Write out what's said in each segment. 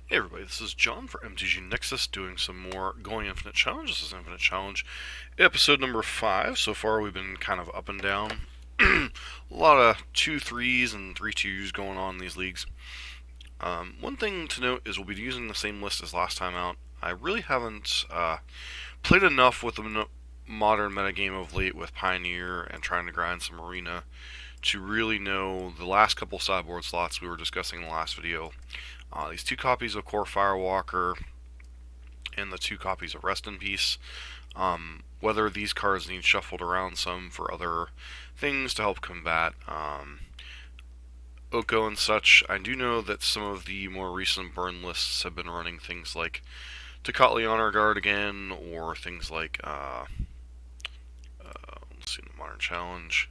Hey everybody, this is John for MTG Nexus doing some more Going Infinite Challenge. This is Infinite Challenge episode number 5. So far we've been kind of up and down. A lot of 2-3s and 3-2s going on in these leagues. One thing to note is we'll be using the same list as last time out. I really haven't played enough with the modern metagame of late with Pioneer and trying to grind some Arena to really know the last couple sideboard slots we were discussing in the last video. These 2 copies of Core Firewalker and the 2 copies of Rest in Peace. Whether these cards need shuffled around some for other things to help combat Oko and such. I do know that some of the more recent burn lists have been running things like Tocatli Honor Guard again, or things like, let's see, in the Modern Challenge,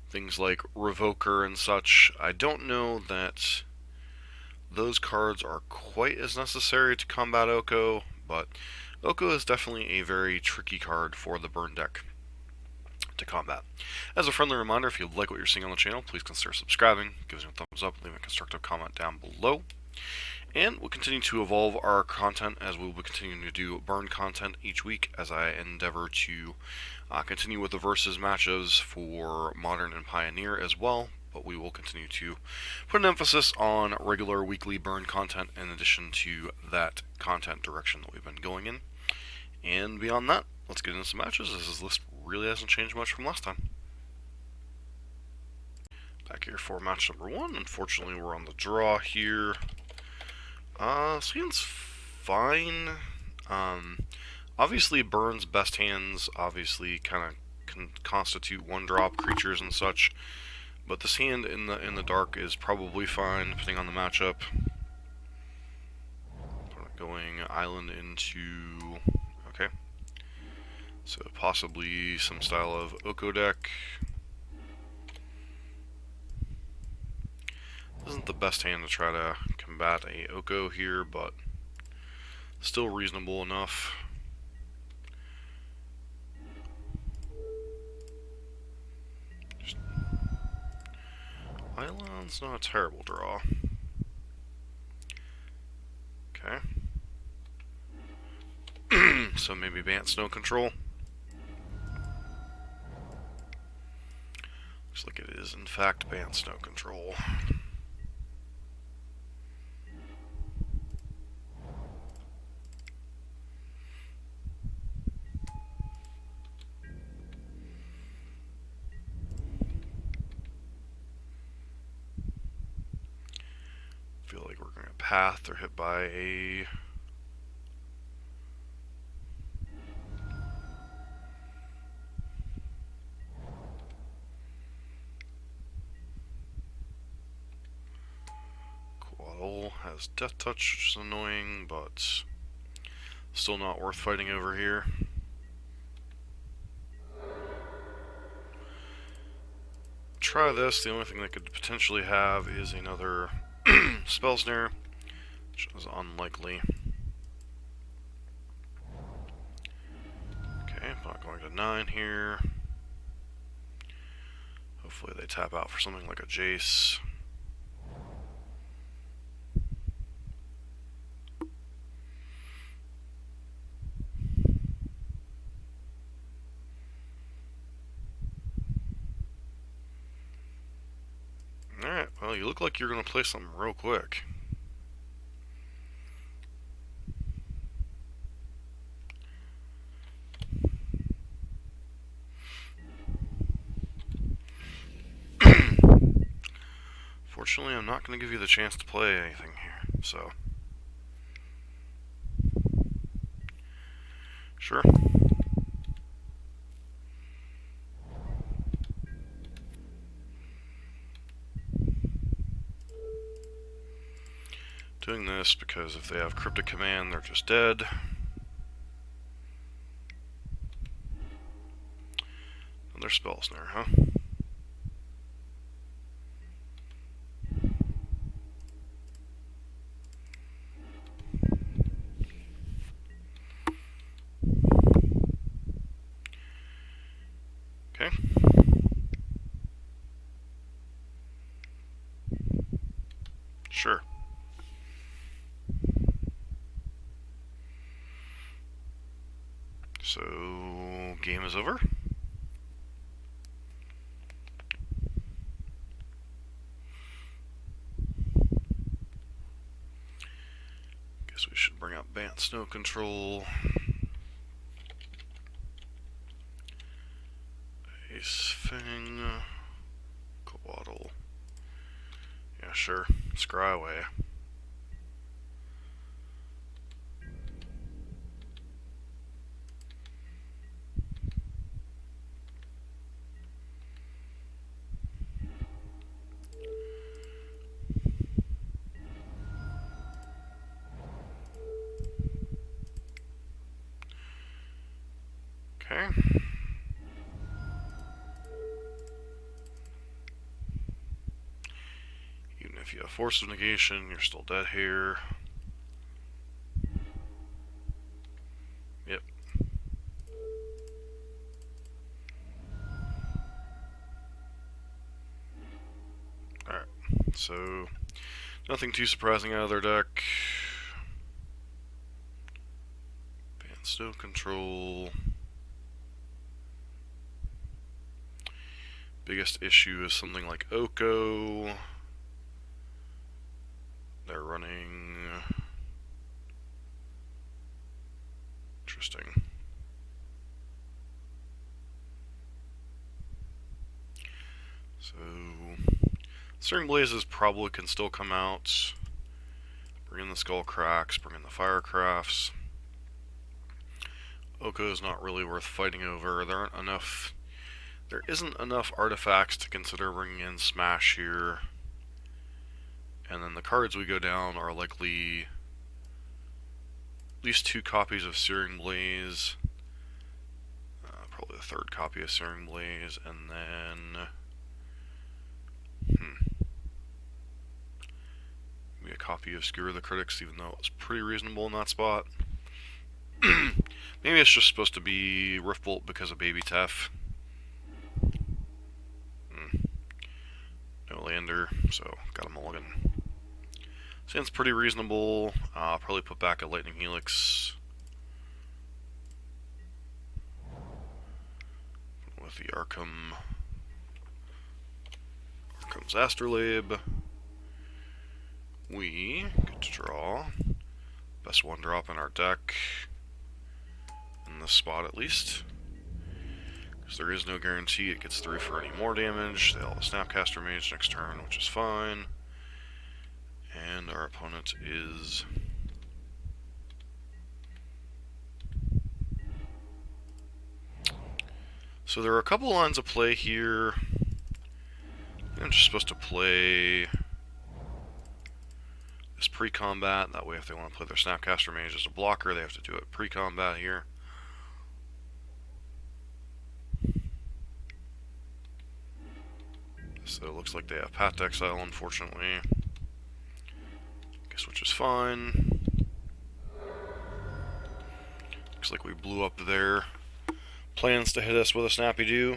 things like Revoker and such. I don't know that those cards are quite as necessary to combat Oko, but Oko is definitely a very tricky card for the burn deck to combat. As a friendly reminder, if you like what you're seeing on the channel, please consider subscribing, give us a thumbs up, leave a constructive comment down below. And we'll continue to evolve our content as we'll be continuing to do burn content each week as I endeavor to continue with the versus matches for Modern and Pioneer as well. But we will continue to put an emphasis on regular weekly burn content in addition to that content direction that we've been going in. And beyond that, let's get into some matches, as this list really hasn't changed much from last time. Back here for match number 1. Unfortunately, we're on the draw here. This fine. Obviously, Burn's best hands obviously kind of can constitute 1-drop creatures and such. But this hand in the dark is probably fine, depending on the matchup. Going island into... okay. So possibly some style of Oko deck. Isn't the best hand to try to combat a Oko here, but still reasonable enough. Island's not a terrible draw. Okay. So maybe Bant Snow Control. Looks like it is, in fact, Bant Snow Control. Feel like we're going to path. They're hit by a... has Death Touch, which is annoying, but still not worth fighting over here. Try this. The only thing they could potentially have is another Spell Snare, which is unlikely. Okay, not going to 9 here. Hopefully they tap out for something like a Jace. Alright, well, you look like you're going to play something real quick. Fortunately, I'm not going to give you the chance to play anything here, so... sure. Doing this because if they have Cryptic Command, they're just dead. Another Spell Snare, huh? Okay. Sure. So, game is over. Guess we should bring up Bant Snow Control. Ace Fang. Coatl. Yeah, sure. Scry away. Okay. Even if you have Force of Negation, you're still dead here. Yep. Alright, so nothing too surprising out of their deck. Band Snow Control. Biggest issue is something like Oko. They're running... Interesting. So... Searing Blazes probably can still come out. Bring in the Skull Cracks, bring in the Firecrafts. Oko is not really worth fighting over. There isn't enough artifacts to consider bringing in Smash here. And then the cards we go down are likely at least 2 copies of Searing Blaze. Probably the 3rd copy of Searing Blaze, and then... Maybe a copy of Skewer the Critics, even though it's pretty reasonable in that spot. Maybe it's just supposed to be Riftbolt because of Baby Tef. No lander, so got a mulligan. Seems pretty reasonable. Probably put back a Lightning Helix. With the Arkham's Astrolabe. We get to draw. Best 1-drop in our deck. In this spot at least. Because there is no guarantee it gets through for any more damage. They all have Snapcaster Mage next turn, which is fine. And our opponent is... So there are a couple lines of play here. I'm just supposed to play this pre-combat. That way if they want to play their Snapcaster Mage as a blocker, they have to do it pre-combat here. So it looks like they have Path to Exile, unfortunately. Guess which is fine. Looks like we blew up their plans to hit us with a Snappy Doo.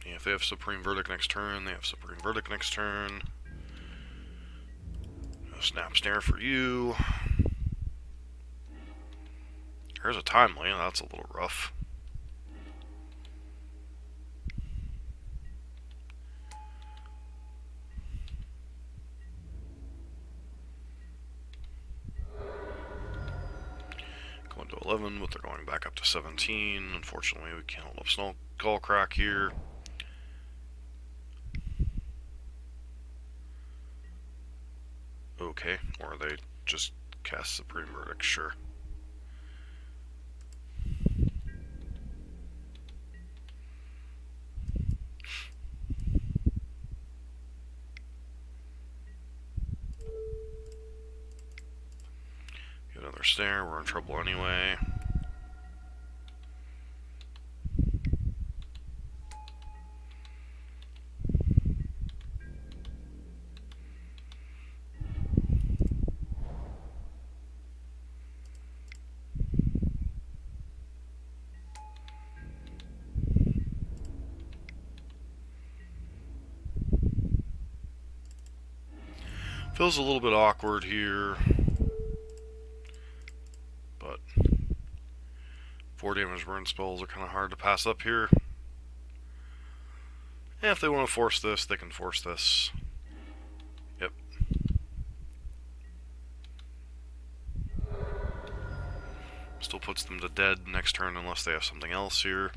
Yeah, if they have Supreme Verdict next turn, they have Supreme Verdict next turn. A Snap Snare for you. There's a Timely, that's a little rough. Going to 11, but they're going back up to 17. Unfortunately, we can't hold up Skull Crack here. Okay, or they just cast Supreme Verdict, sure. Get another snare, we're in trouble anyway. Feels a little bit awkward here, but 4 damage burn spells are kind of hard to pass up here. And if they want to force this, they can force this. Yep. Still puts them to dead next turn unless they have something else here.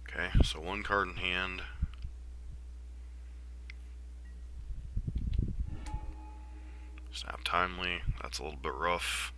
Okay, so 1 card in hand. Snap Timely, that's a little bit rough.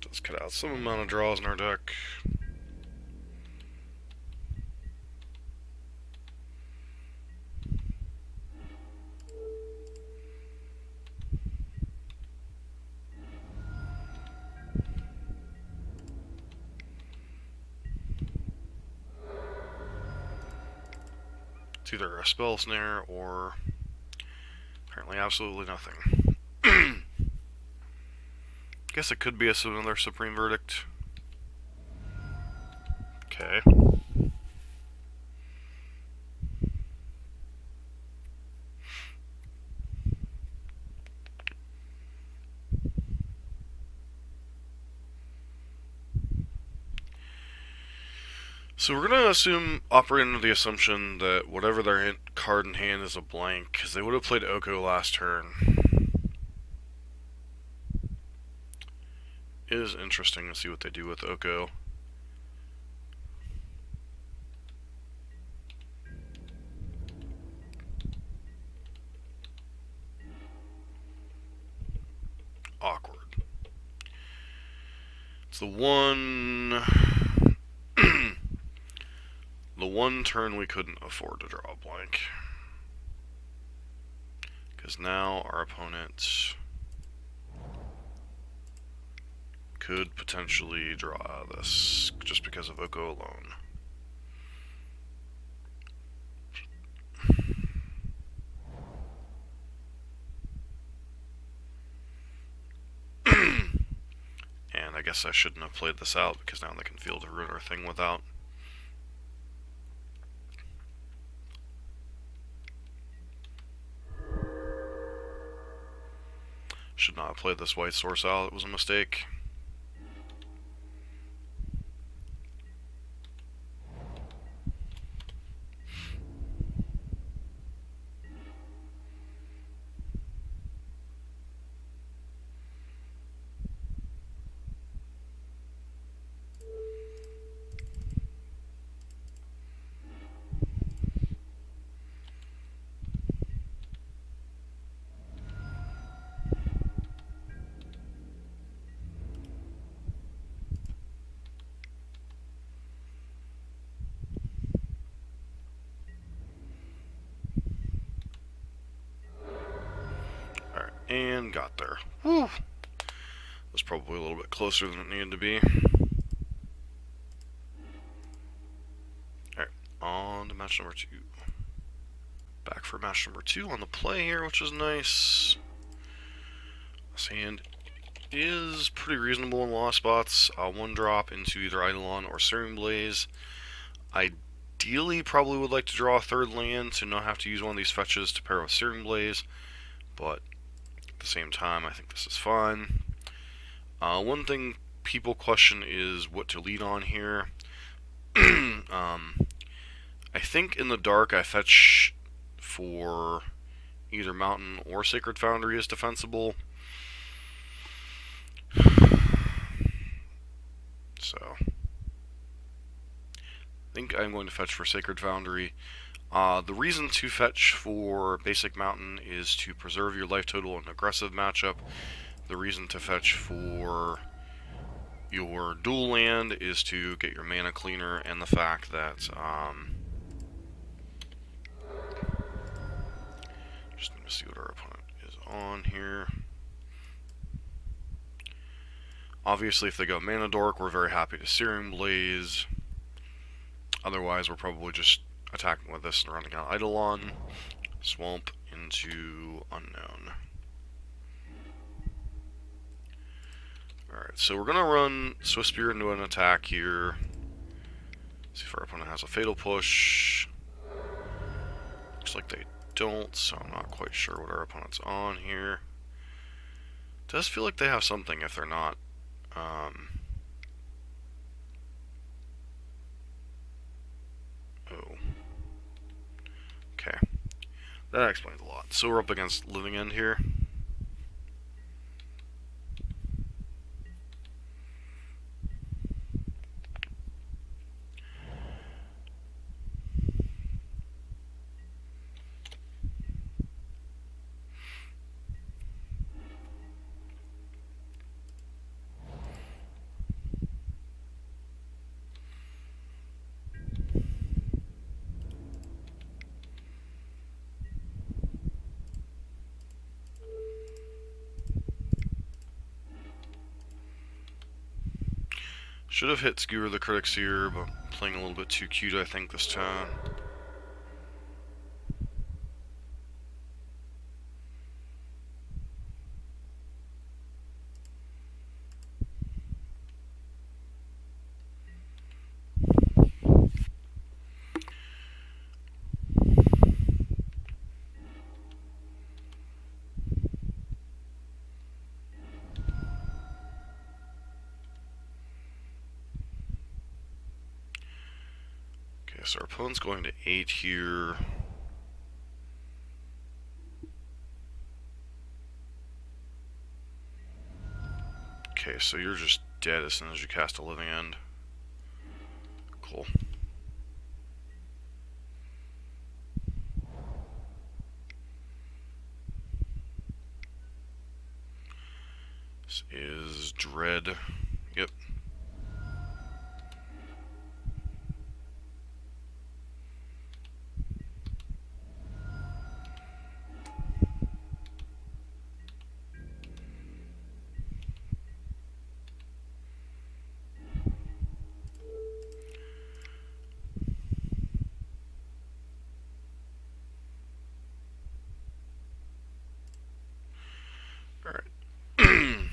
Let's cut out some amount of draws in our deck. It's either a spell snare or apparently absolutely nothing. Guess it could be another Supreme Verdict. Okay. So we're going to operate under the assumption that whatever their card in hand is a blank, because they would have played Oko last turn. It is interesting to see what they do with Oko. Awkward. It's the one turn we couldn't afford to draw a blank. Because now our opponent could potentially draw this just because of Oko alone. And I guess I shouldn't have played this out because now they can field a ruin or thing without. Should not have played this white source out, it was a mistake. And got there. Whew. Was probably a little bit closer than it needed to be. Alright, on to match number 2. Back for match number 2 on the play here, which is nice. This hand is pretty reasonable in a lot of spots. 1 drop into either Eidolon or Searing Blaze. Ideally, probably would like to draw a 3rd land to not have to use one of these fetches to pair with Searing Blaze, but at the same time, I think this is fine. One thing people question is what to lead on here. I think in the dark I fetch for either Mountain or Sacred Foundry is defensible. So, I think I'm going to fetch for Sacred Foundry. The reason to fetch for Basic Mountain is to preserve your life total in an aggressive matchup. The reason to fetch for your dual land is to get your mana cleaner, and the fact that, just need to see what our opponent is on here. Obviously, if they go Mana Dork, we're very happy to Searing Blaze. Otherwise, we're probably just attacking with this and running out Eidolon. Swamp into Unknown. Alright, so we're going to run Swift Spear into an attack here. See if our opponent has a Fatal Push. Looks like they don't, so I'm not quite sure what our opponent's on here. Does feel like they have something if they're not. Oh. Okay. That explains a lot. So we're up against Living End here. Should have hit Skewer the Critics here, but playing a little bit too cute, I think, this time. So our opponent's going to 8 here. Okay, so you're just dead as soon as you cast a Living End. Cool. This is Dread. Yep.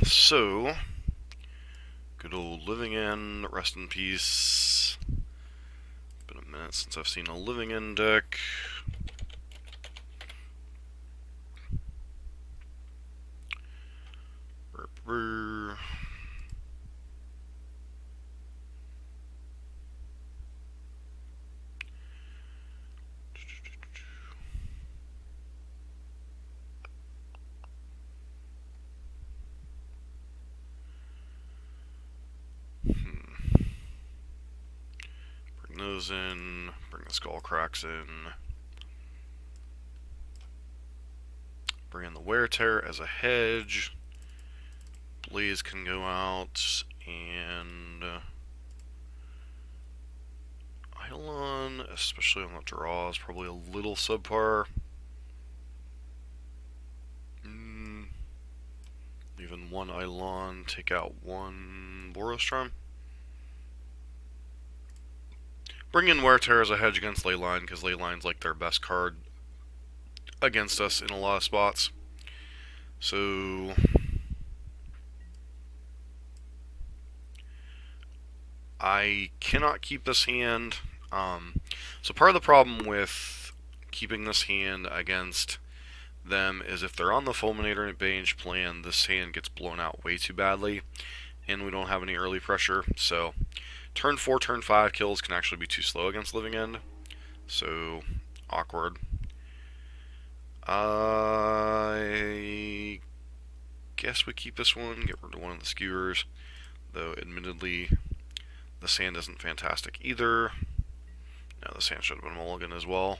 So, good old Living End, rest in peace. Been a minute since I've seen a Living End deck. Those in, bring the Skull Cracks in, bring in the Wear Tear as a hedge, Blaze can go out, and Eidolon, especially on the draw, is probably a little subpar. Even one Eidolon, take out one Boros. Bring in Wear Tear as a hedge against Leyline, because Leyline's like their best card against us in a lot of spots. So I cannot keep this hand. So part of the problem with keeping this hand against them is if they're on the Fulminator and Bange plan, this hand gets blown out way too badly, and we don't have any early pressure. So turn 4, turn 5 kills can actually be too slow against Living End. So, awkward. I guess we keep this one, get rid of one of the skewers. Though, admittedly, the sand isn't fantastic either. No, the sand should have been mulligan as well.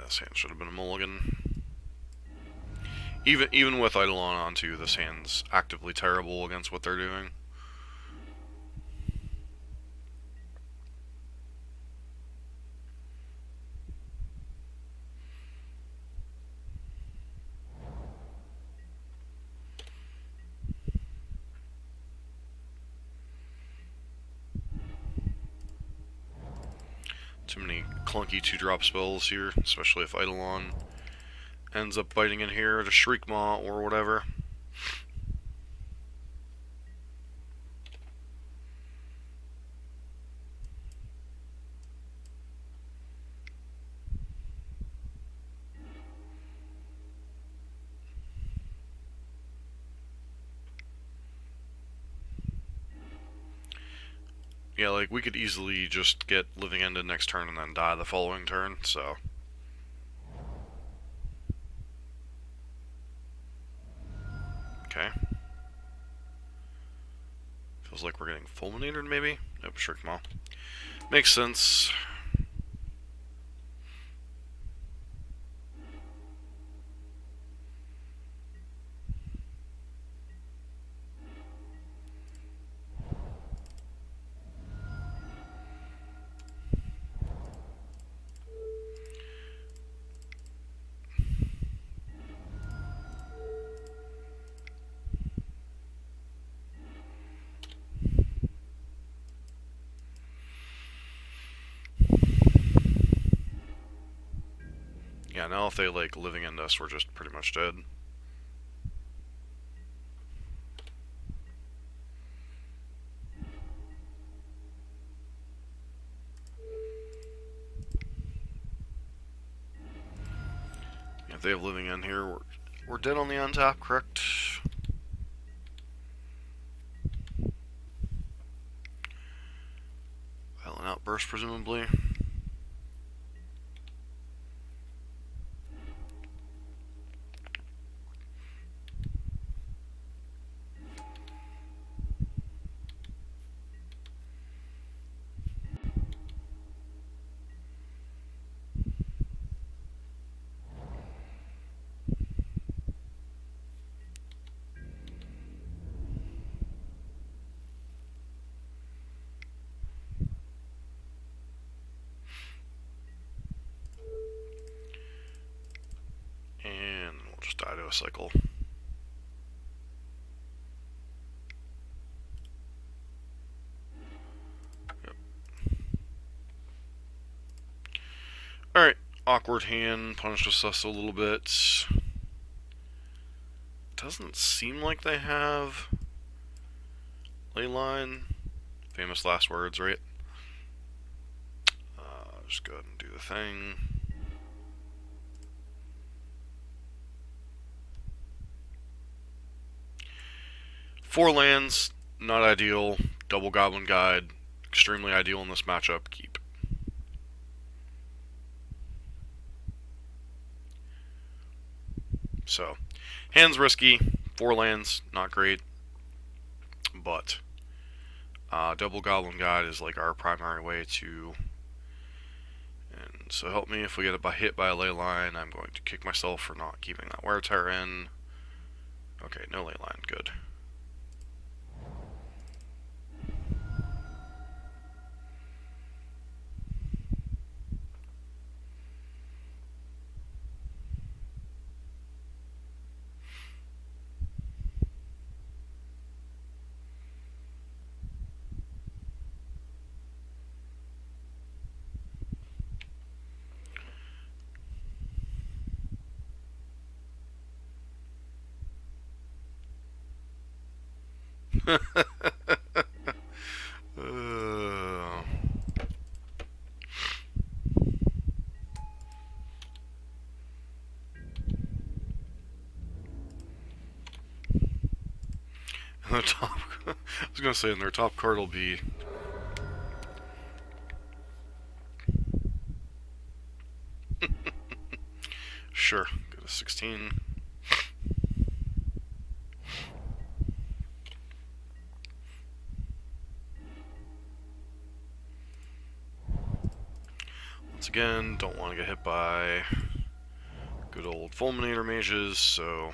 this hand should have been a mulligan. Even with Eidolon on 2, this hand's actively terrible against what they're doing. Too many clunky 2-drop spells here, especially if Eidolon ends up biting in here to Shriekmaw or whatever. Yeah, like, we could easily just get Living Ended next turn and then die the following turn, so... Okay. Feels like we're getting Fulminated, maybe? Nope, Shriekmaw. Makes sense. Yeah, now if they, like, Living End us, we're just pretty much dead. Yeah, if they have Living End here, we're dead on the untap, correct? Violent Outburst, presumably. And we'll just die to a cycle. Yep. Alright, awkward hand, punishes us a little bit. Doesn't seem like they have Leyline. Famous last words, right? Just go ahead and do the thing. Four lands, not ideal. Double Goblin Guide, extremely ideal in this matchup. Keep. So, hand's risky. 4 lands, not great. But Double Goblin Guide is like our primary way to. And so help me if we get hit by a Leyline, I'm going to kick myself for not keeping that Wear Tear in. Okay, no Leyline, good. The top, I was gonna say, in their top card will be sure. Go to 16. Once again, don't want to get hit by good old Fulminator mages, so...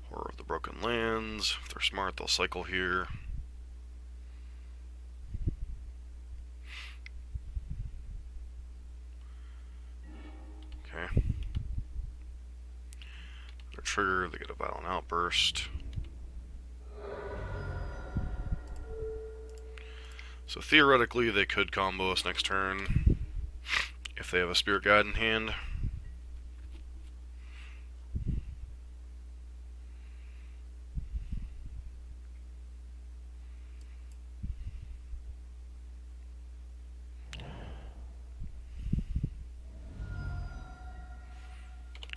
Horror of the Broken Lands. If they're smart, they'll cycle here. Okay. Their trigger, they get a Violent Outburst. So theoretically, they could combo us next turn if they have a Spirit Guide in hand.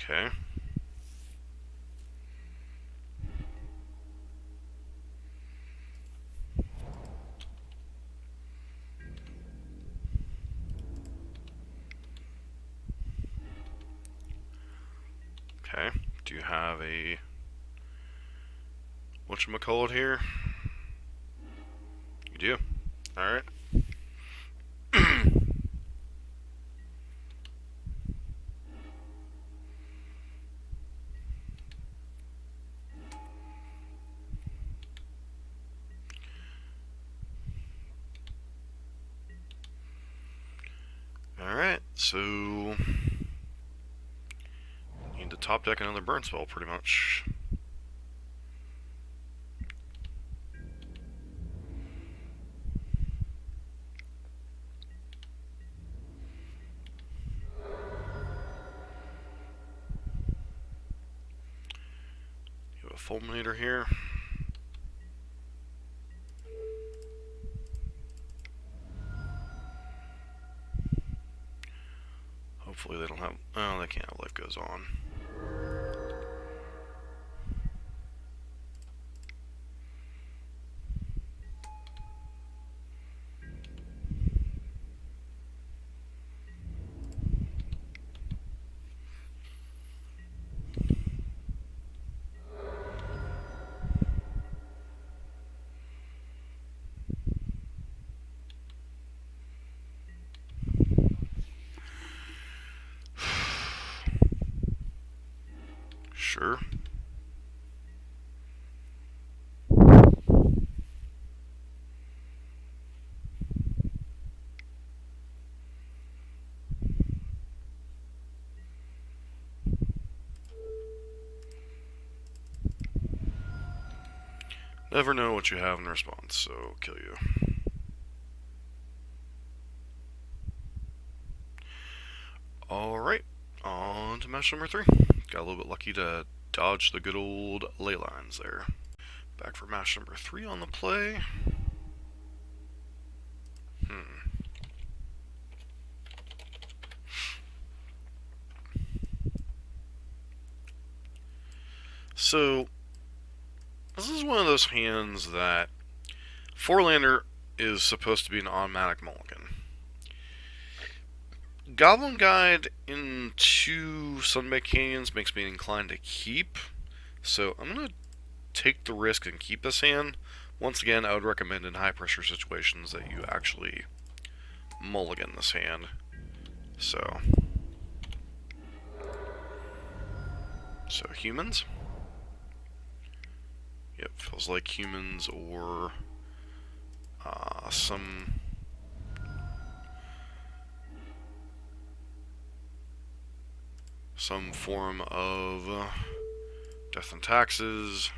Okay. Okay. Do you have a whatchamacallit here? You do. Alright. Alright, so need to top deck another burn spell pretty much. You have a Fulminator here. Hopefully they don't have... Oh, they can't have Life Goes On. Sure. Never know what you have in response, so kill you. Alright, on to match number 3. Got a little bit lucky to dodge the good old ley lines there. Back for match number 3 on the play. So, this is one of those hands that 4-lander is supposed to be an automatic mulligan. Goblin Guide into Sunbaked Canyons makes me inclined to keep, so I'm going to take the risk and keep this hand. Once again, I would recommend in high pressure situations that you actually mulligan this hand. So humans. Yep, feels like humans or some form of death and taxes.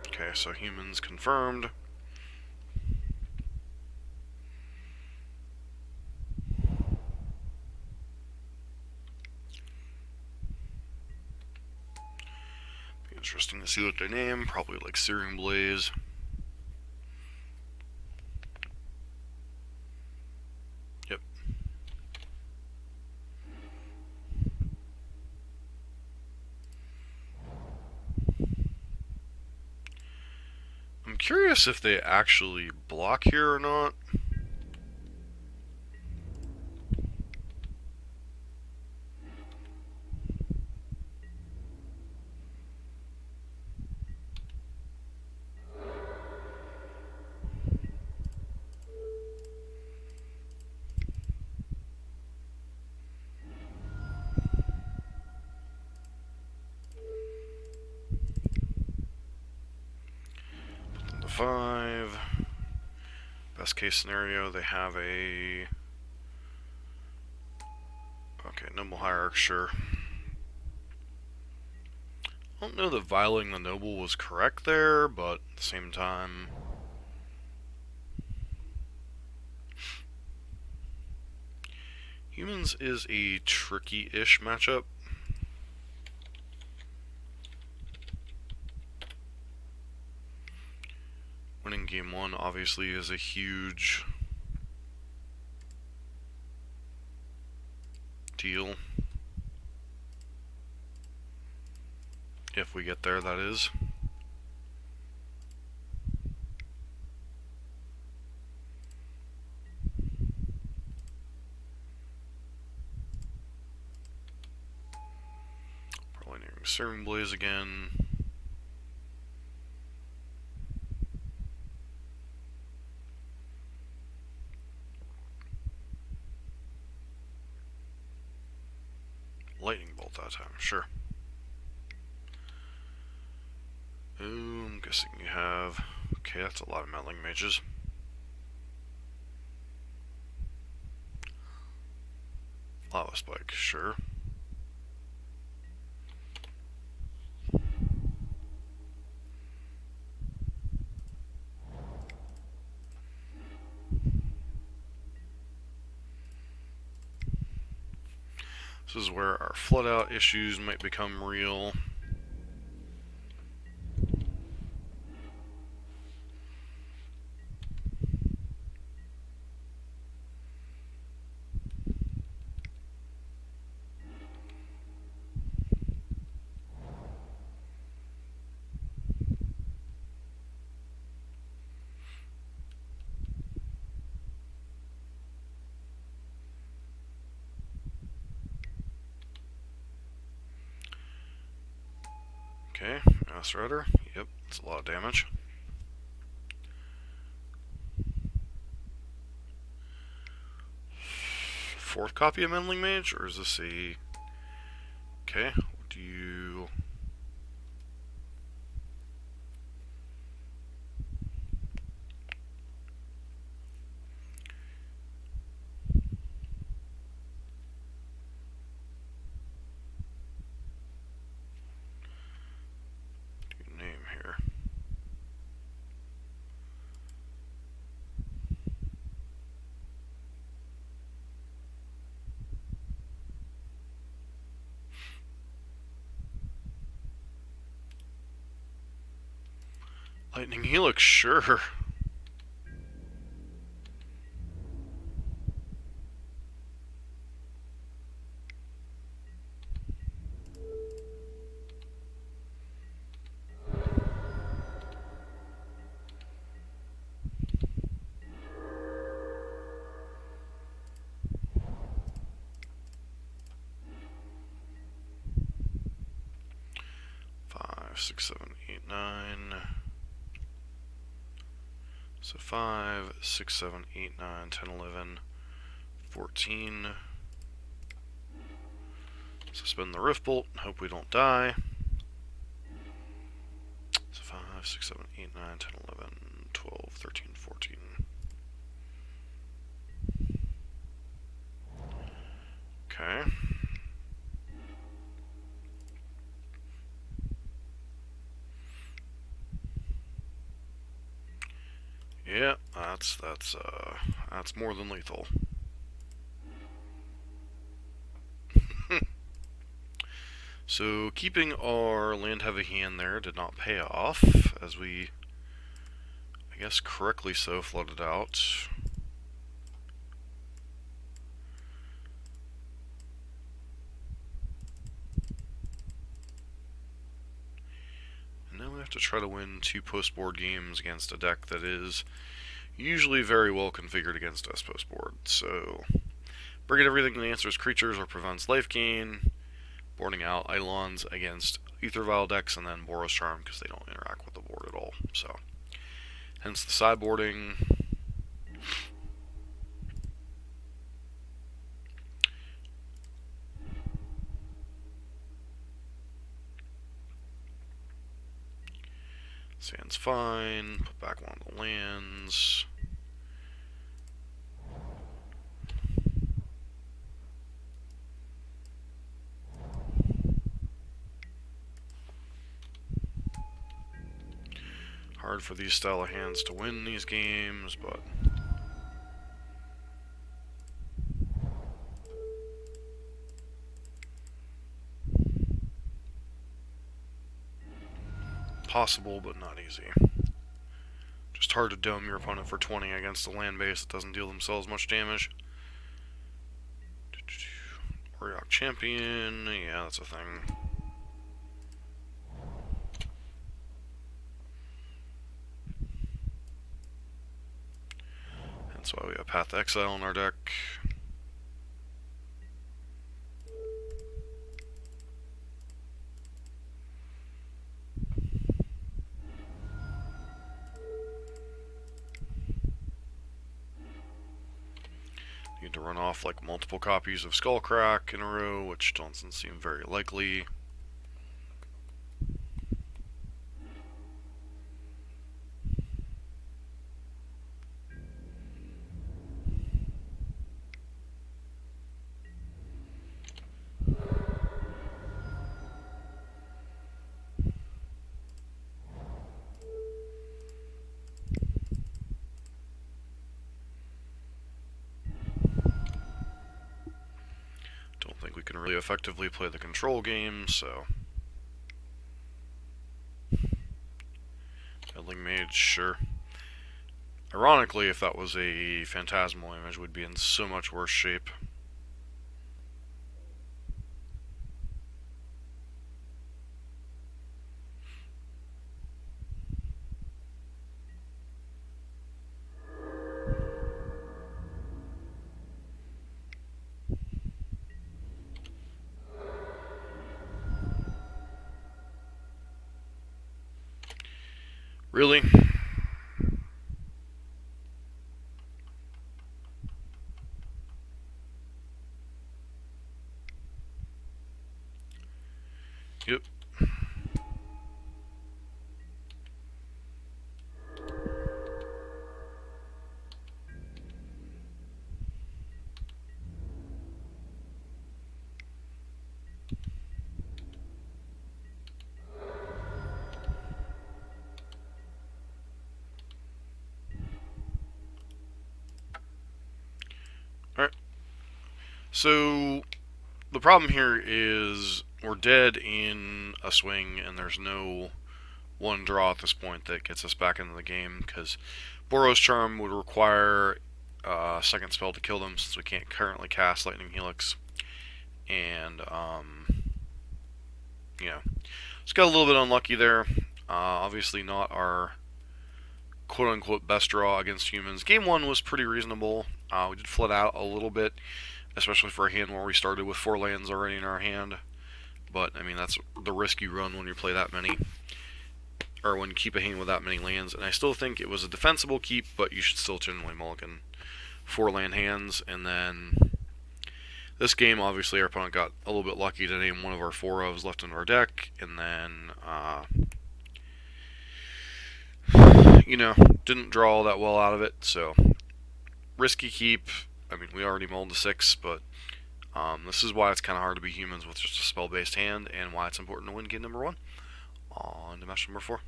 Okay, so humans confirmed. Be interesting to see what they name. Probably like Searing Blaze. Yep. I'm curious if they actually block here or not. 5. Best case scenario, they have a... Okay, Noble Hierarch, sure. I don't know that violating the Noble was correct there, but at the same time... Humans is a tricky-ish matchup. Winning game 1 obviously is a huge deal. If we get there, that is. Probably nearing Searing Blaze again. Lightning Bolt that time, sure. I'm guessing you have... Okay, that's a lot of Meddling Mages. Lava Spike, sure. This is where our flood out issues might become real. Okay, Mass Rider. Yep, that's a lot of damage. Fourth copy of Meddling Mage, or is this a... Okay, what do you... name here? Lightning Helix, sure. Five, 6, 7, 8, 9. So 5, 6, 7, 8, 9, 10, 11, 14. Suspend the Rift Bolt, hope we don't die. So 5, 6, 7, 8, 9, 10, 11, 12, 13, 14. Okay. Yeah, that's more than lethal. So keeping our land heavy hand there did not pay off, as we, I guess correctly so, flooded out. And now we have to try to win 2 post-board games against a deck that is usually very well configured against us post-board. So, bring everything that answers creatures or prevents life gain, boarding out Eidolons against Ether Vial decks, and then Boros Charm because they don't interact with the board at all. So, hence the sideboarding. Sand's fine. Put back one of the lands. Hard for these style of hands to win these games, but possible, but not easy. Just hard to dome your opponent for 20 against a land base that doesn't deal themselves much damage. Oriok Champion, yeah, that's a thing. That's why we have Path to Exile in our deck. Need to run off like multiple copies of Skullcrack in a row, which doesn't seem very likely. Don't think we can really effectively play the control game, so Meddling Mage, sure. Ironically, if that was a Phantasmal image, we'd be in so much worse shape. Really? Yep. Alright. So, the problem here is we're dead in a swing, and there's no one draw at this point that gets us back into the game, because Boros Charm would require a second spell to kill them, since we can't currently cast Lightning Helix. And, yeah. Just got a little bit unlucky there. Obviously not our quote-unquote best draw against humans. Game 1 was pretty reasonable. We did flood out a little bit, especially for a hand where we started with 4 lands already in our hand. But, I mean, that's the risk you run when you play that many, or when you keep a hand with that many lands. And I still think it was a defensible keep, but you should still generally mulligan 4 land hands. And then this game, obviously, our opponent got a little bit lucky to name one of our 4 ofs left in our deck, and then, you know, didn't draw all that well out of it, so risky keep. I mean, we already mulled to 6, but this is why it's kind of hard to be humans with just a spell-based hand, and why it's important to win game number 1. On to match number 4.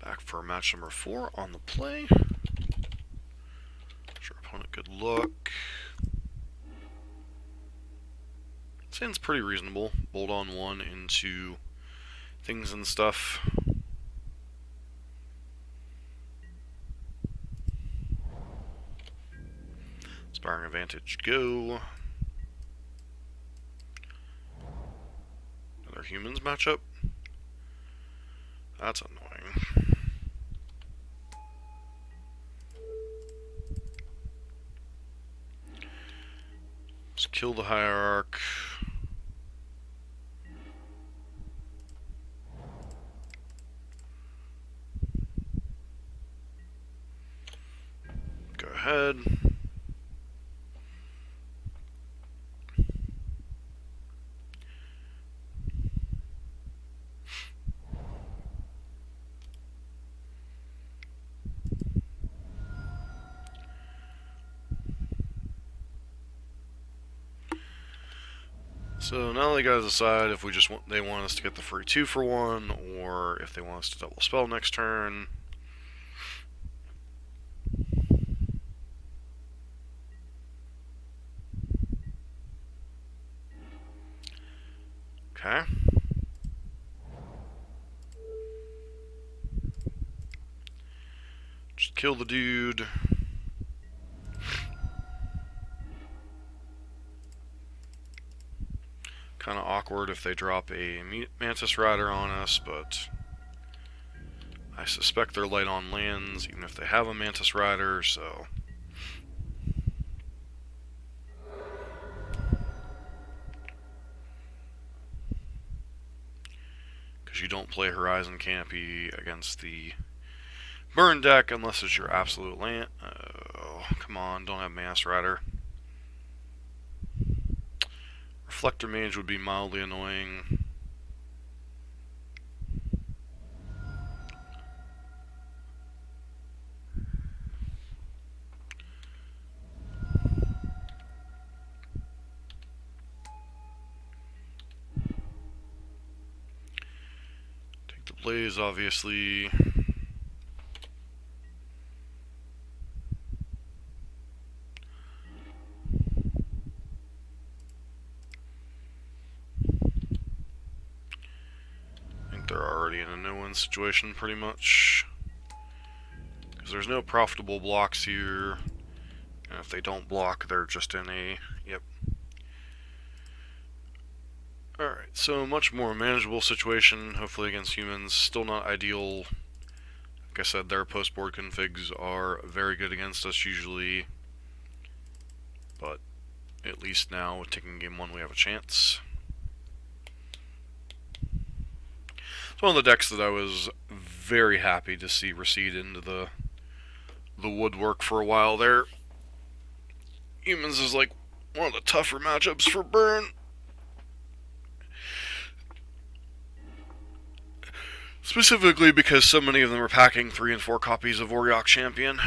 Back for match number 4 on the play. Sure, opponent good luck. Seems pretty reasonable. Bolt on 1 into things and stuff. Inspiring Advantage, go. Another humans matchup. That's annoying. Just kill the Hierarch. Go ahead. So now they gotta decide if they want us to get the free 2-for-1, or if they want us to double spell next turn. Okay. Just kill the dude. Kind of awkward if they drop a Mantis Rider on us, but I suspect they're light on lands, even if they have a Mantis Rider, so... Because you don't play Horizon Campy against the burn deck unless it's your absolute land. Oh, come on, don't have Mantis Rider. Reflector Mage would be mildly annoying. Take the Blaze, obviously. They're already in a no-win situation, pretty much. Because there's no profitable blocks here. And if they don't block, they're just in a... Yep. Alright, so much more manageable situation, hopefully against humans. Still not ideal. Like I said, their post-board configs are very good against us usually. But at least now, taking game 1, we have a chance. It's one of the decks that I was very happy to see recede into the woodwork for a while there. Humans is like one of the tougher matchups for burn. Specifically because so many of them are packing 3 and 4 copies of Auriok Champion.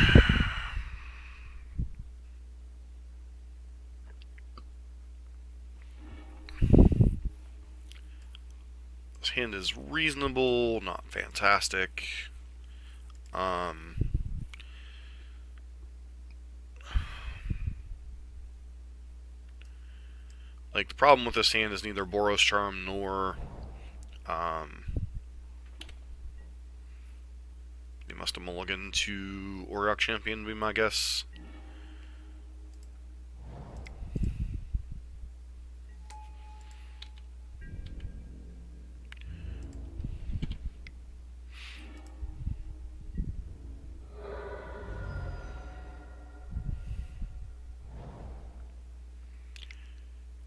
This hand is reasonable, not fantastic. Like, the problem with this hand is neither Boros Charm nor they must have mulliganed to Auriok Champion, would be my guess.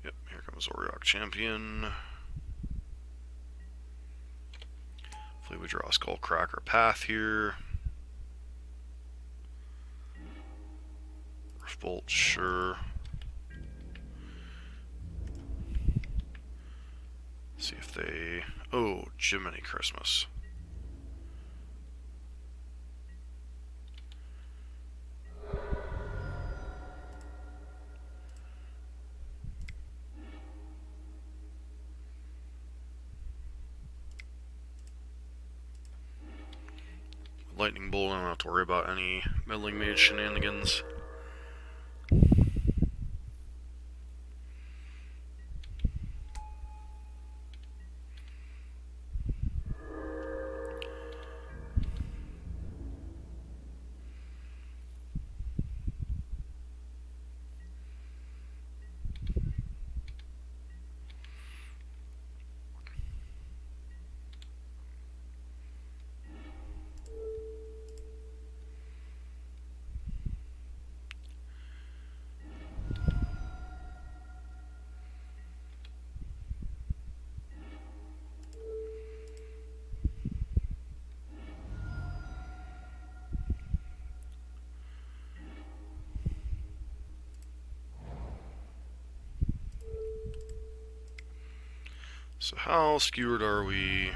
Yep, here comes Auriok Champion. Hopefully we draw a Skullcracker Path here. Bolt, sure. See if they... Oh, Jiminy Christmas. Lightning Bolt, I don't have to worry about any Meddling Mage shenanigans. So how skewered are we?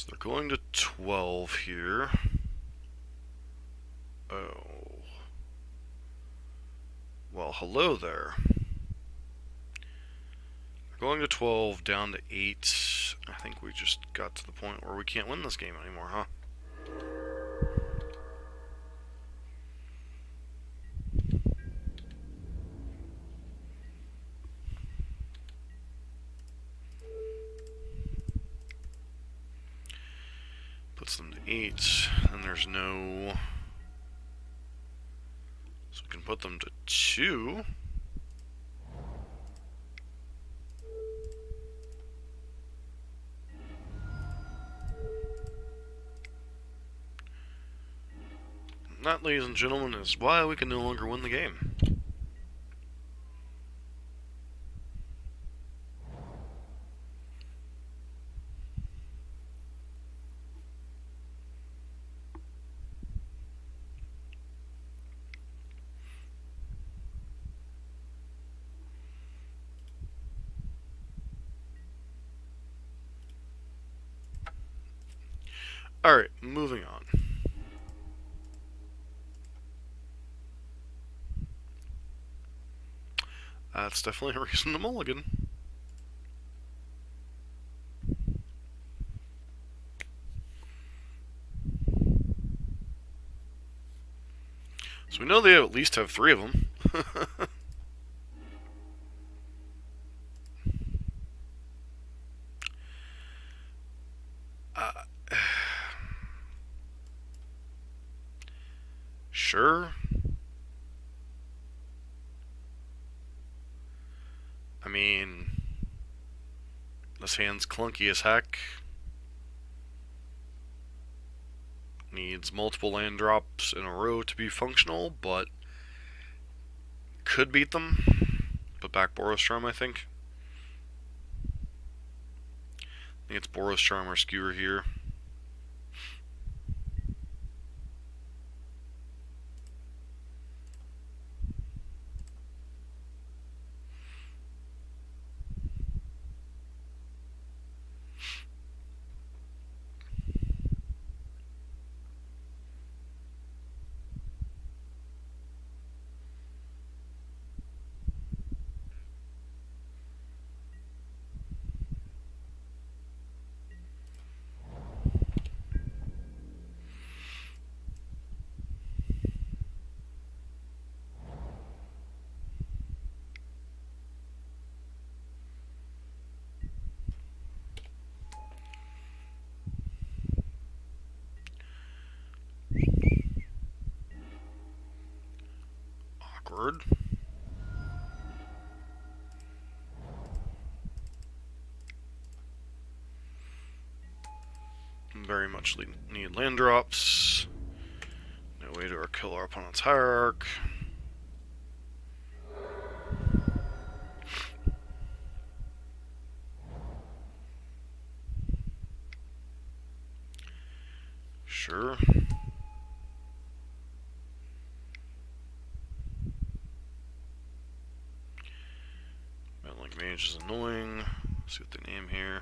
So they're going to 12 here. Oh. Well, hello there. They're going to 12, down to 8. I think we just got to the point where we can't win this game anymore, huh? Puts them to 8, and there's no... So we can put them to 2. And that, ladies and gentlemen, is why we can no longer win the game. Alright, moving on. That's definitely a reason to mulligan. So we know they at least have 3 of them. Sure. I mean, this hand's clunky as heck. Needs multiple land drops in a row to be functional, but could beat them. Put back Boros Charm, I think. I think it's Boros Charm or Skewer here. Awkward. Very much need land drops. No way to kill our opponent's hierarch. Sure. Like Mage is annoying. Let's see what they name here.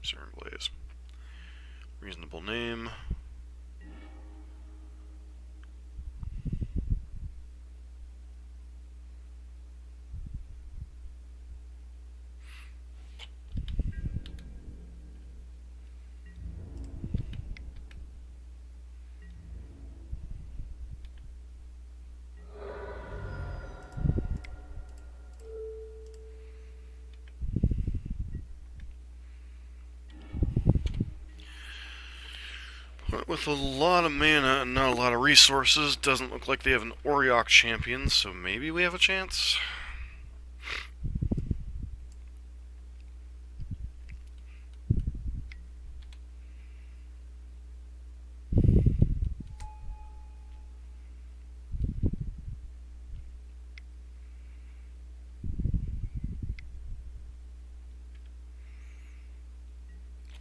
Searing Blaze. Reasonable name. With a lot of mana and not a lot of resources, doesn't look like they have an Auriok champion, so maybe we have a chance.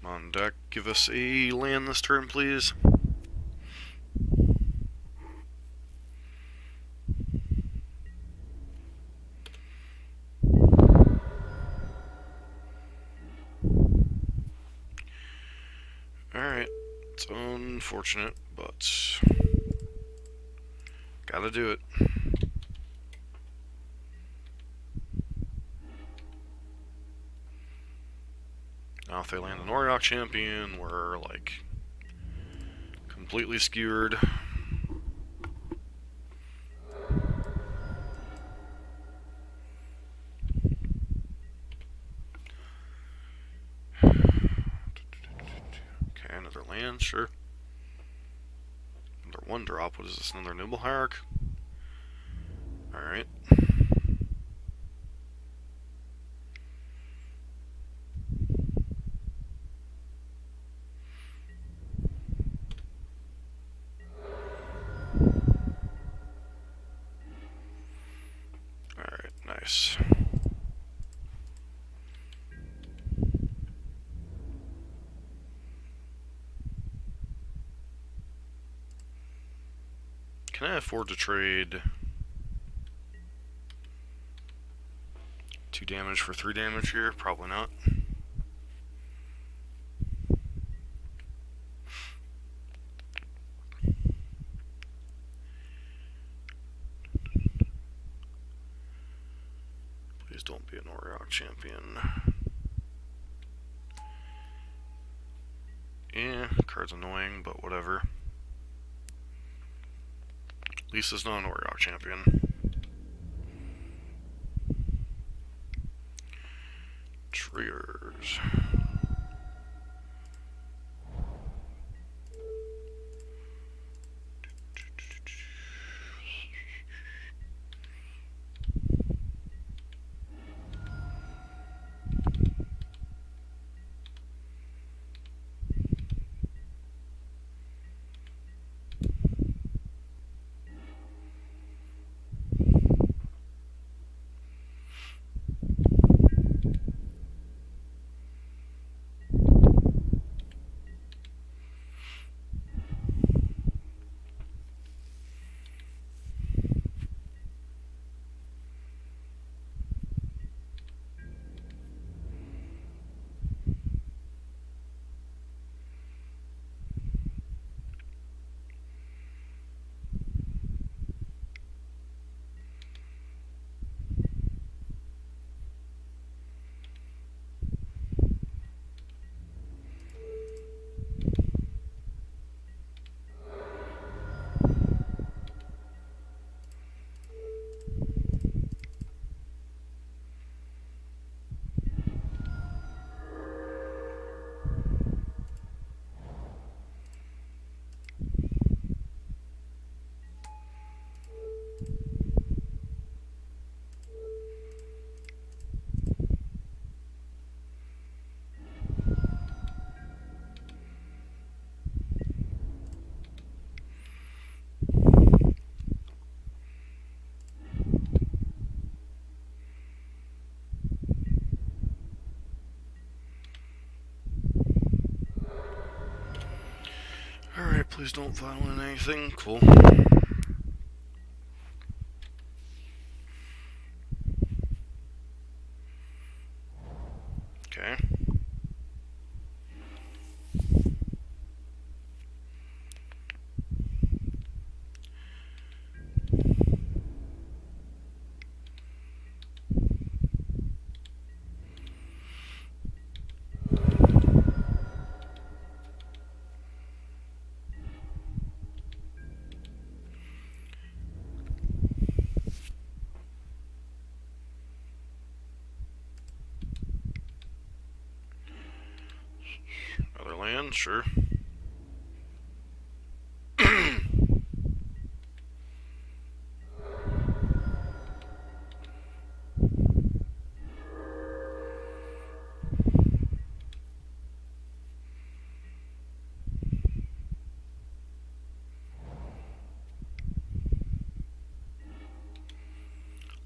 On deck, give us a land this turn, please. It's unfortunate, but gotta do it. Now if they land an Oriok champion, we're like completely skewered. Okay, another land, sure. Another one drop. What is this? Another Noble Hierarch? Alright. Alright, nice. Can I afford to trade 2 damage for 3 damage here? Probably not. Please don't be an Oriok champion. Yeah, card's annoying, but whatever. At least it's not an Oriok champion. Triggers. Alright, please don't violate anything. Cool. Okay. Other land, sure.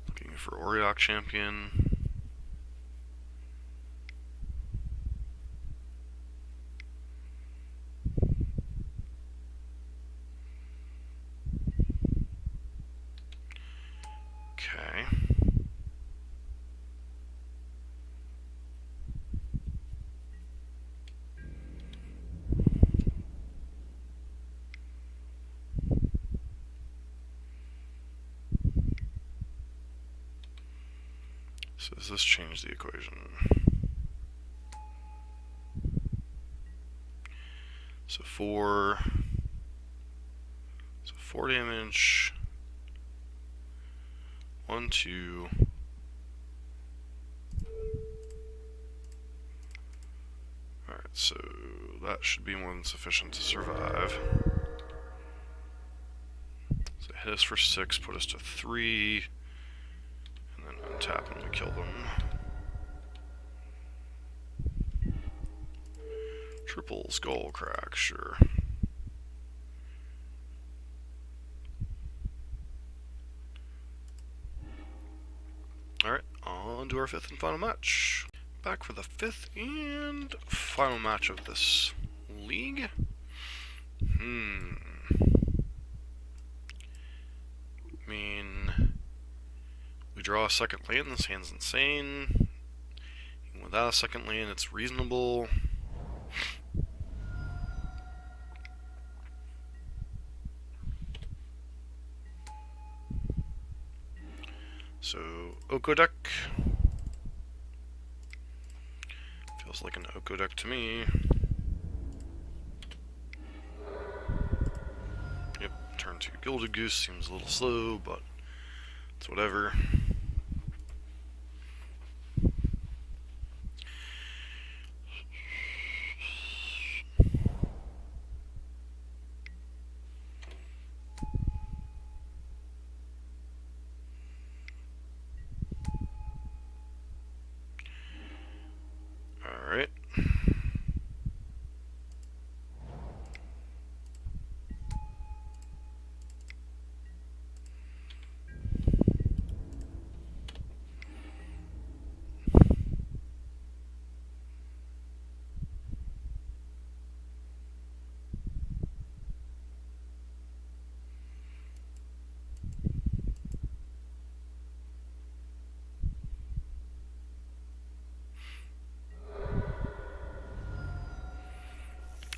Looking for Oriok champion. Okay. So does this change the equation? So 4 damage. 1, 2. Alright, so that should be more than sufficient to survive. So hit us for 6, put us to 3, and then untap when we kill them. Triple skull crack, sure. Alright, on to our 5th and final match. Back for the 5th and final match of this league. I mean, we draw a second land, this hand's insane. Even without a second land, it's reasonable. So, Oko deck. Feels like an Oko deck to me. Yep, turn 2 Gilded Goose seems a little slow, but it's whatever. Alright.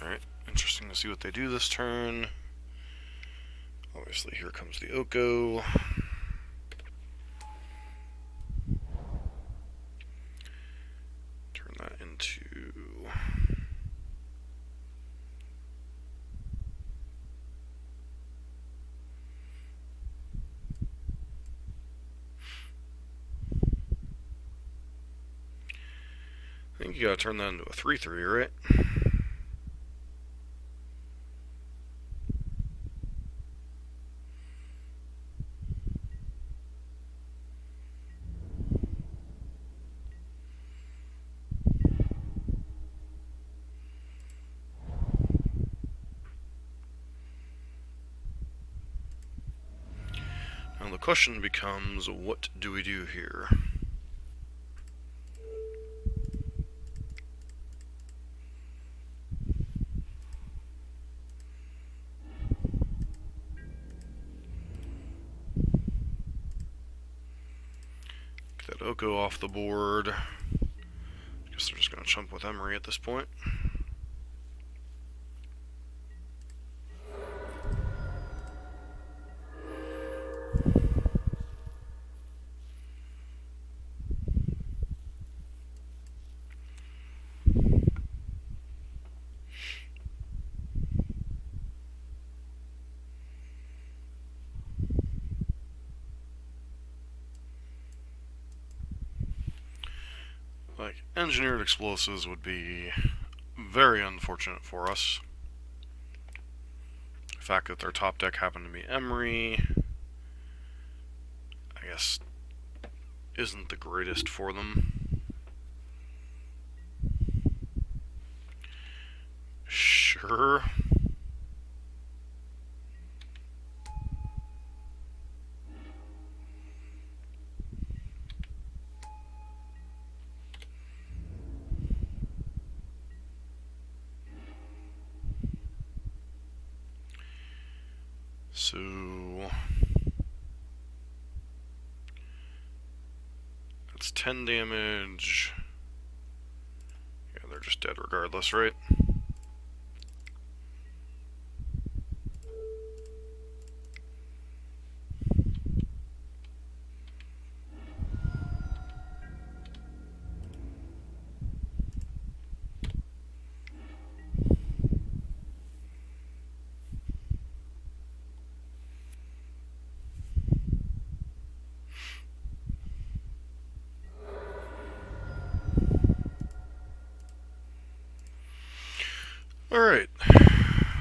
Alright, interesting to see what they do this turn. Obviously, here comes the Oko. Turn that into... I think you gotta turn that into a 3/3, right? Now the question becomes, what do we do here? Get that Oko off the board. I guess they're just gonna chump with Emery at this point. Like, engineered explosives would be very unfortunate for us. The fact that their top deck happened to be Emery, I guess, isn't the greatest for them. Sure. So that's 10 damage. Yeah, they're just dead regardless, right? Alright,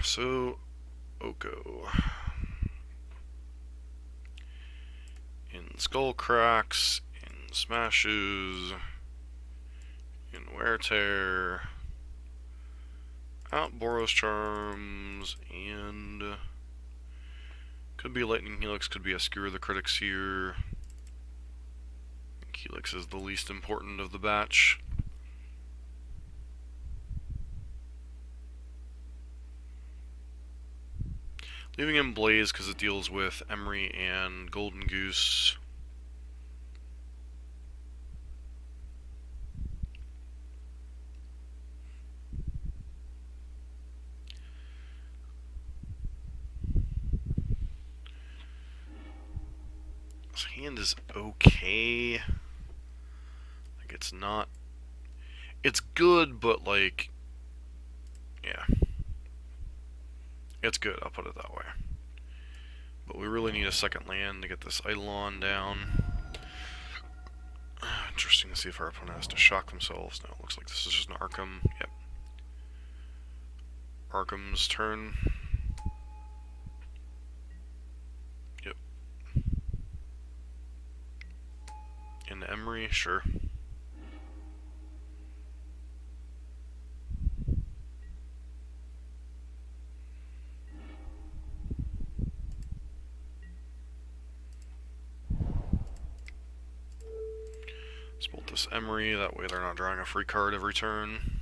so Oko. In Skull Cracks, in Smashes, in Wear Tear, out Boros Charms, and could be Lightning Helix, could be a Skewer the Critics here. Helix is the least important of the batch. Leaving in Blaze because it deals with Emery and Golden Goose. This hand is okay. Like, it's not... It's good, but, like... Yeah. It's good, I'll put it that way. But we really need a second land to get this Eidolon down. Interesting to see if our opponent has to shock themselves. No, it looks like this is just an Arkham. Yep. Arkham's turn. Yep. Into Emery, sure. Let's bolt this Emery, that way they're not drawing a free card every turn.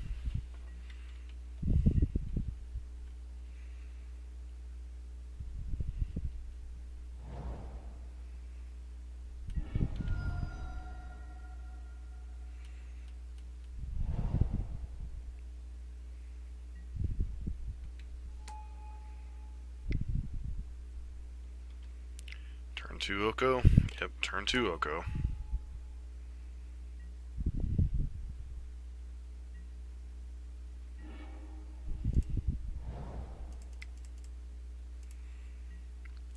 Turn 2 Oko. Yep, turn 2 Oko.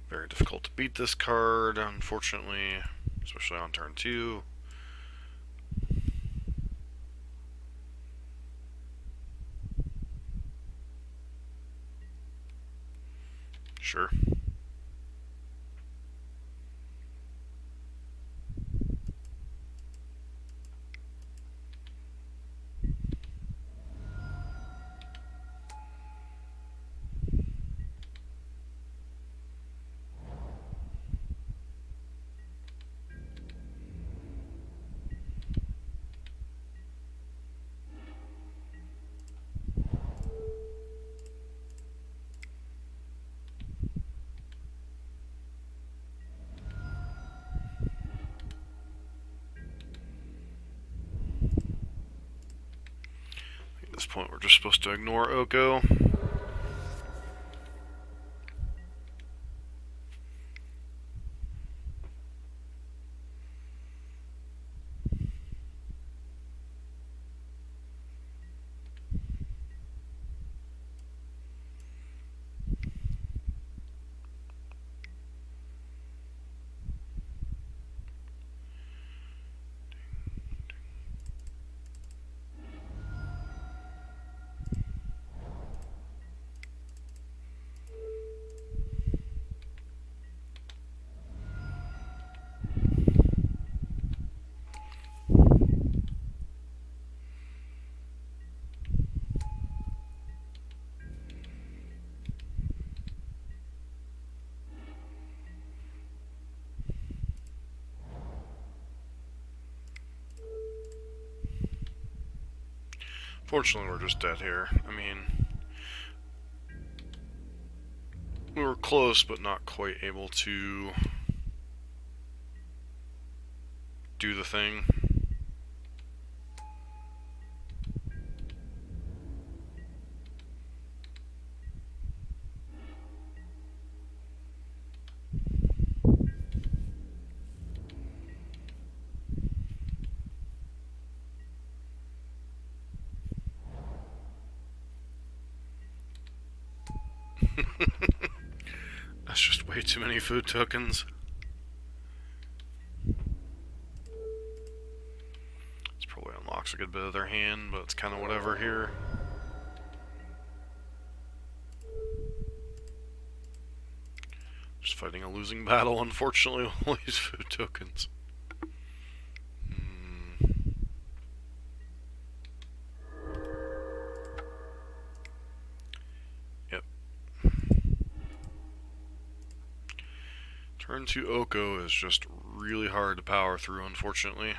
Very difficult to beat this card, unfortunately, especially on turn 2. Sure. At this point, we're just supposed to ignore Oko. Fortunately, we're just dead here. I mean, we were close, but not quite able to do the thing. That's just way too many food tokens. This probably unlocks a good bit of their hand, but it's kind of whatever here. Fighting a losing battle, unfortunately, with all these food tokens. Yep. Turn 2 Oko is just really hard to power through, unfortunately.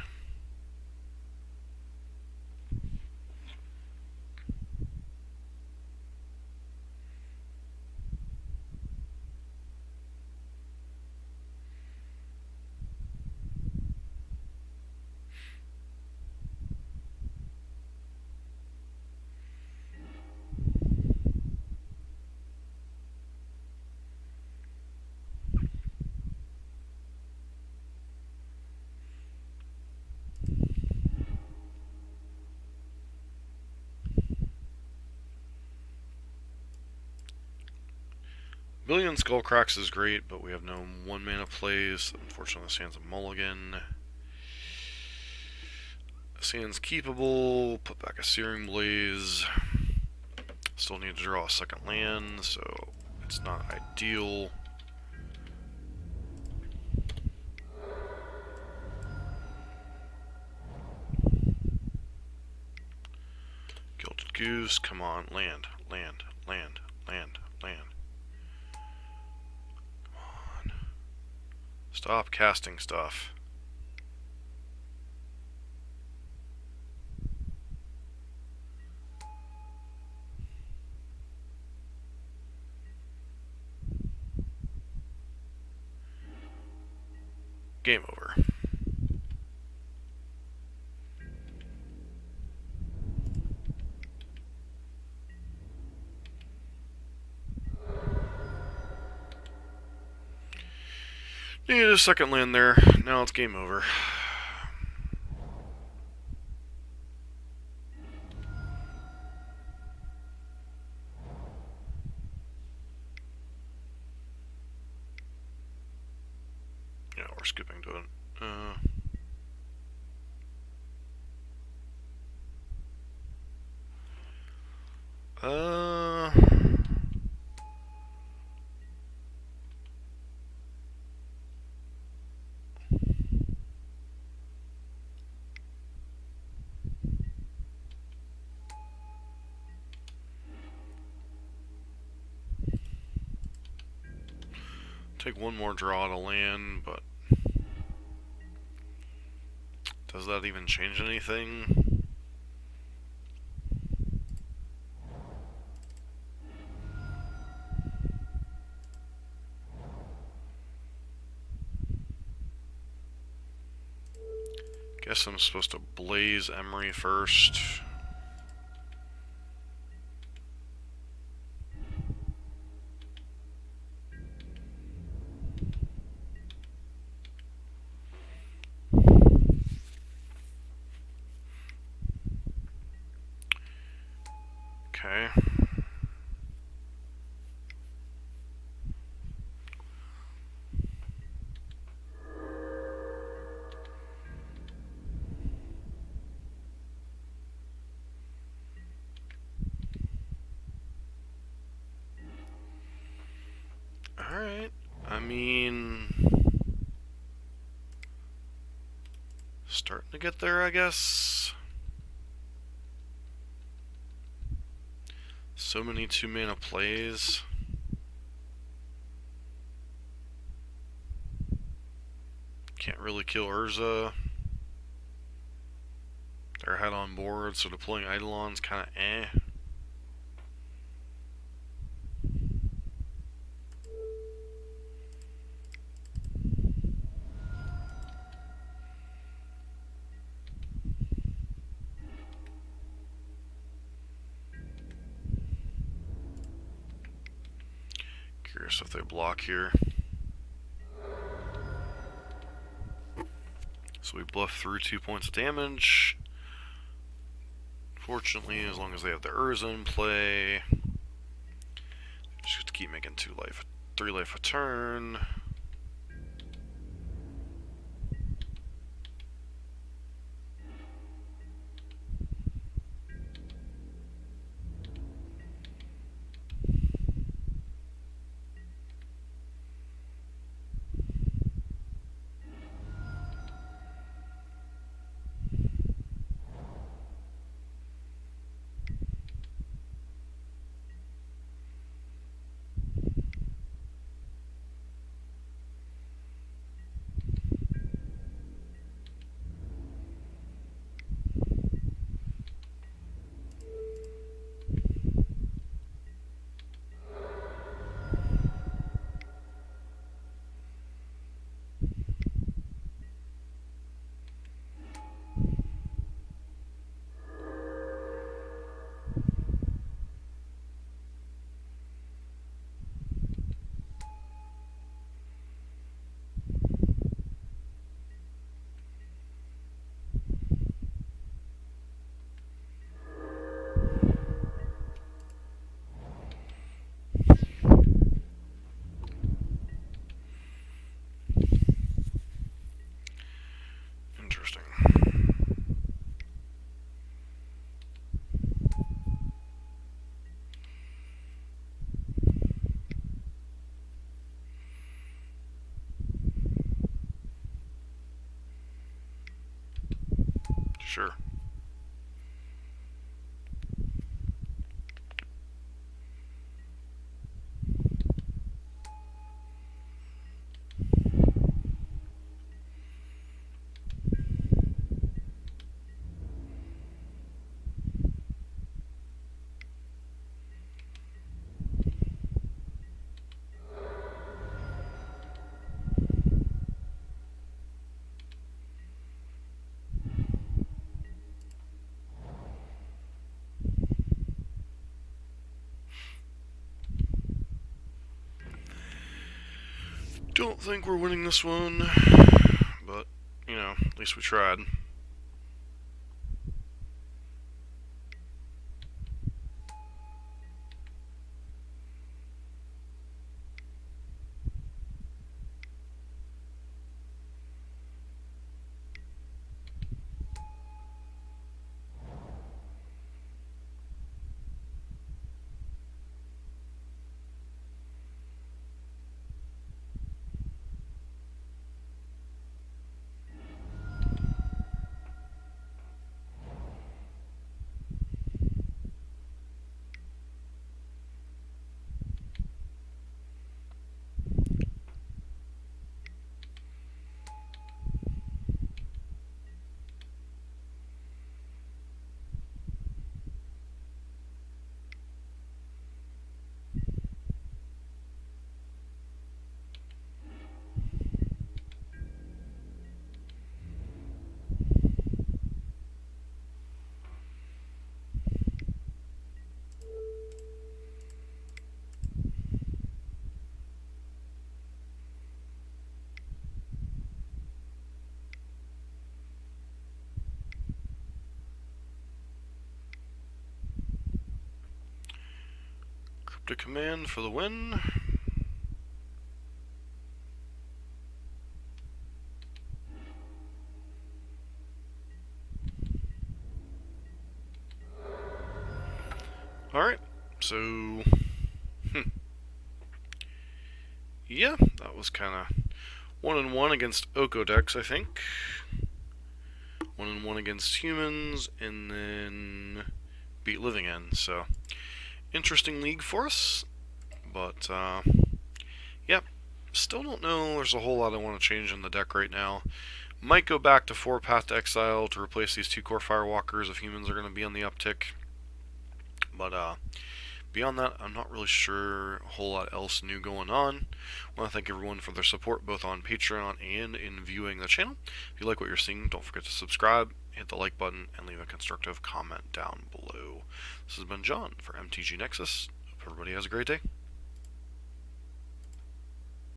Billion Skullcracks is great, but we have no 1 mana plays. Unfortunately, this hand's a mulligan. This hand's keepable. Put back a Searing Blaze. Still need to draw a second land, so it's not ideal. Gilded Goose, come on, land, land, land, land, land. Come on. Stop casting stuff. Game over. Needed a second land there. Now it's game over. Yeah, we're skipping to it. Take one more draw to land, but does that even change anything? Guess I'm supposed to blaze Emery first. Okay. Alright. I mean, starting to get there, I guess. So many 2-mana plays. Can't really kill Urza. They're ahead on board, so deploying Eidolon's kinda eh. Curious if they block here. So we bluff through 2 points of damage. Fortunately, as long as they have the Urza in play, just have to keep making 3 life a turn. Sure. Don't think we're winning this one, but, you know, at least we tried. Cryptic Command for the win. Alright, so... yeah, that was kind of 1-1 against Oko decks, I think. 1-1 against humans, and then beat Living End, so... interesting league for us, but, yeah, still don't know there's a whole lot I want to change in the deck right now. Might go back to 4 Path to Exile to replace these 2 Core Firewalkers if humans are going to be on the uptick. But beyond that, I'm not really sure a whole lot else new going on. I want to thank everyone for their support both on Patreon and in viewing the channel. If you like what you're seeing, don't forget to subscribe, hit the like button, and leave a constructive comment down below. This has been John for MTG Nexus. Hope everybody has a great day.